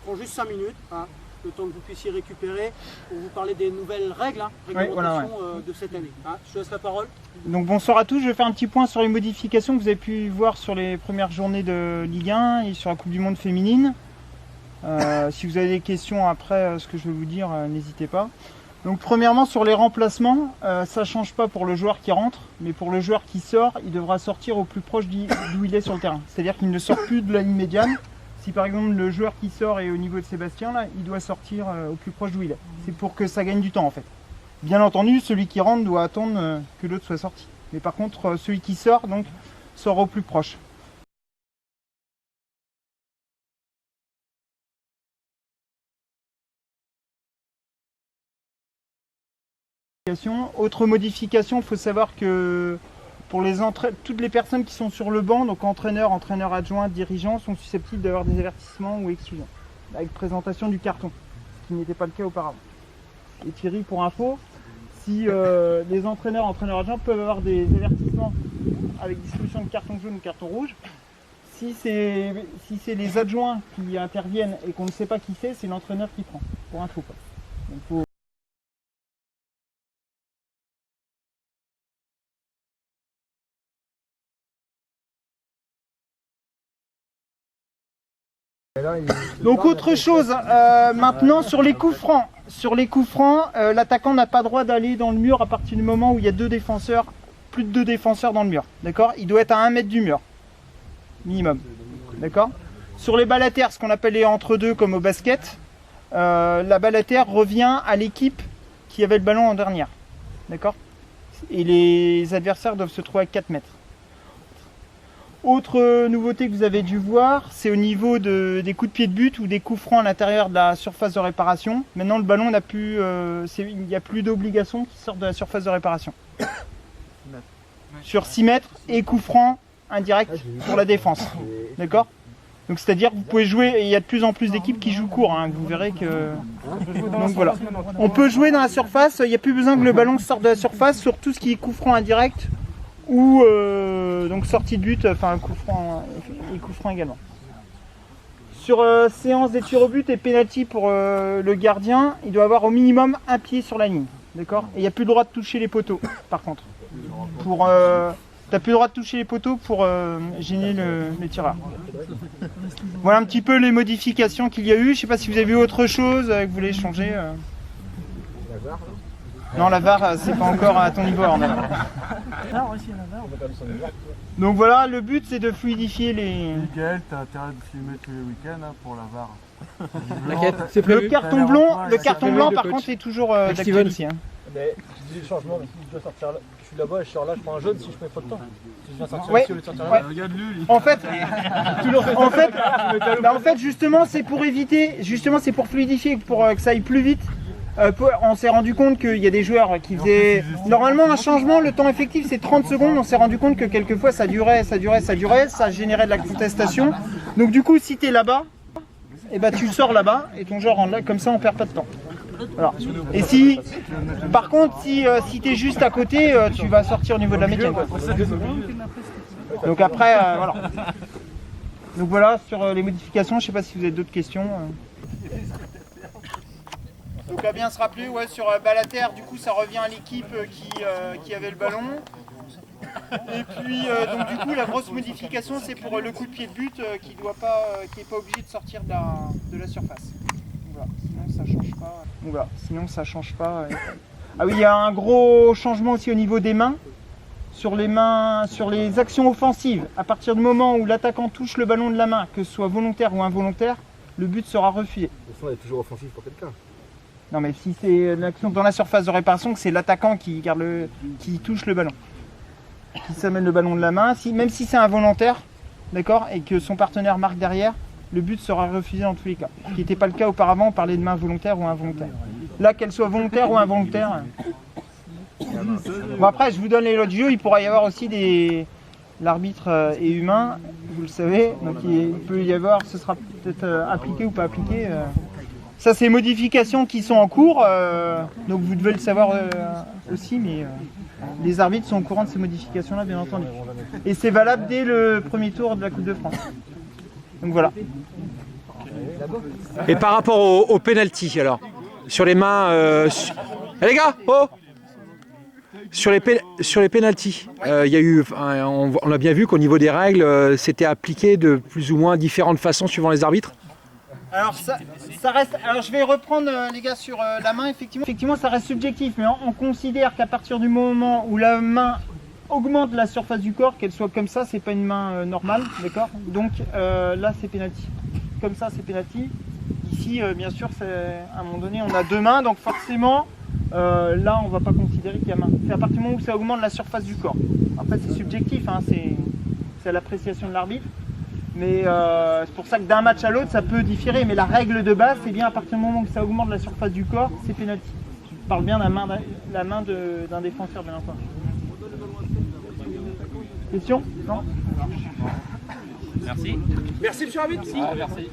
prend juste 5 minutes, hein, le temps que vous puissiez récupérer pour vous parler des nouvelles règles, hein, réglementations de cette année. Hein. Je te laisse la parole. Donc bonsoir à tous, je vais faire un petit point sur les modifications que vous avez pu voir sur les premières journées de Ligue 1 et sur la Coupe du Monde féminine. Si vous avez des questions après ce que je vais vous dire, n'hésitez pas. Donc premièrement sur les remplacements, ça ne change pas pour le joueur qui rentre, mais pour le joueur qui sort, il devra sortir au plus proche d'où il est sur le terrain. C'est-à-dire qu'il ne sort plus de la ligne médiane. Si par exemple le joueur qui sort est au niveau de Sébastien, là, il doit sortir au plus proche d'où il est. C'est pour que ça gagne du temps en fait. Bien entendu, celui qui rentre doit attendre que l'autre soit sorti. Mais par contre, celui qui sort, donc, sort au plus proche. Autre modification, il faut savoir que pour toutes les personnes qui sont sur le banc, donc entraîneurs, entraîneurs adjoints, dirigeants, sont susceptibles d'avoir des avertissements ou exclusions, avec présentation du carton, ce qui n'était pas le cas auparavant. Et Thierry, pour info, si les entraîneurs adjoints peuvent avoir des avertissements avec distribution de carton jaune ou carton rouge, si c'est les adjoints qui interviennent et qu'on ne sait pas qui c'est l'entraîneur qui prend, pour info. Donc, Donc autre chose, maintenant sur les coups francs. Sur les coups francs, l'attaquant n'a pas droit d'aller dans le mur à partir du moment où il y a plus de 2 défenseurs dans le mur. D'accord? Il doit être à 1 mètre du mur, minimum. D'accord? Sur les balles à terre, ce qu'on appelle les entre-deux comme au basket, la balle à terre revient à l'équipe qui avait le ballon en dernière. D'accord? Et les adversaires doivent se trouver à 4 mètres. Autre nouveauté que vous avez dû voir, c'est au niveau des coups de pied de but ou des coups francs à l'intérieur de la surface de réparation. Maintenant, le ballon n'a plus, il n'y a plus d'obligation qui sortent de la surface de réparation. Sur 6 mètres et coups francs indirect pour la défense. D'accord? Donc c'est-à-dire que vous pouvez jouer, et il y a de plus en plus d'équipes qui jouent court, hein, vous verrez que... Donc voilà. On peut jouer dans la surface, il n'y a plus besoin que le ballon sorte de la surface sur tout ce qui est coup franc indirect ou donc sortie de but, enfin coup franc et coup franc également. Sur séance des tirs au but et pénalty pour le gardien, il doit avoir au minimum un pied sur la ligne, d'accord? Et il n'y a plus le droit de toucher les poteaux, par contre. T'as plus le droit de toucher les poteaux pour gêner le tireur. Voilà un petit peu les modifications qu'il y a eu. Je sais pas si vous avez vu autre chose que vous voulez changer. Non, la VAR, c'est pas encore à ton niveau. Donc voilà, le but c'est de fluidifier les... Miguel, t'as intérêt de filmer tous les week-ends hein, pour la VAR. Le carton blanc par contre est toujours d'actualité. Hein. Mais je dis le changement, si je dois sortir là, je suis là-bas et je sors là, je prends un jaune si je mets pas de temps. Si je viens sortir ici au lieu de sortir là. Regarde-lui. En fait, justement, c'est pour éviter, c'est pour fluidifier, pour que ça aille plus vite. On s'est rendu compte qu'il y a des joueurs qui faisaient... Normalement, un changement, le temps effectif, c'est 30 secondes. On s'est rendu compte que quelquefois, ça durait, ça générait de la contestation. Donc du coup, si tu es là-bas, et ben, tu sors là-bas et ton joueur rentre là, comme ça, on perd pas de temps. Voilà. Et si, par contre, si tu es juste à côté, tu vas sortir au niveau de la médiane. Donc après, voilà. Donc voilà, sur les modifications, je ne sais pas si vous avez d'autres questions. Donc à bien se rappeler, ouais, sur balle à terre, du coup ça revient à l'équipe qui avait le ballon. Et puis donc du coup la grosse modification c'est pour le coup de pied de but qui n'est pas obligé de sortir de la surface. Donc, voilà. Sinon ça change pas. Donc, voilà. Sinon ça change pas. Ah oui, il y a un gros changement aussi au niveau des mains. Sur les actions offensives, à partir du moment où l'attaquant touche le ballon de la main, que ce soit volontaire ou involontaire, le but sera refusé. Il est toujours offensif pour quelqu'un. Non mais si c'est l'action dans la surface de réparation, que c'est l'attaquant qui touche le ballon, qui s'amène le ballon de la main, même si c'est involontaire, d'accord, et que son partenaire marque derrière, le but sera refusé dans tous les cas. Ce qui n'était pas le cas auparavant, on parlait de main volontaire ou involontaire. Là, qu'elle soit volontaire ou involontaire. Bon après, je vous donne les lots de jeu, il pourra y avoir aussi l'arbitre est humain, vous le savez, donc il peut y avoir, ce sera peut-être appliqué ou pas appliqué. Ça, c'est modifications qui sont en cours, donc vous devez le savoir aussi, mais les arbitres sont au courant de ces modifications-là, bien entendu. Et c'est valable dès le premier tour de la Coupe de France. Donc voilà. Et par rapport au penalty, alors, sur les mains... Eh, les gars, oh! Sur les pénaltys, il y a eu, on a bien vu qu'au niveau des règles, c'était appliqué de plus ou moins différentes façons suivant les arbitres. Alors ça reste. Alors je vais reprendre les gars sur la main. Effectivement, ça reste subjectif, mais on considère qu'à partir du moment où la main augmente la surface du corps, qu'elle soit comme ça, c'est pas une main normale, d'accord? Donc là, c'est penalty. Comme ça, c'est penalty. Ici, bien sûr, à un moment donné, on a deux mains, donc forcément. Là, on va pas considérer qu'il y a main. C'est à partir du moment où ça augmente la surface du corps. Après, c'est subjectif, hein, c'est à l'appréciation de l'arbitre. Mais c'est pour ça que d'un match à l'autre, ça peut différer. Mais la règle de base, c'est bien à partir du moment où ça augmente la surface du corps, c'est penalty. Je parle bien de la main d'un défenseur, bien entendu. Question? Non? Merci. Merci, monsieur l'arbitre. Merci.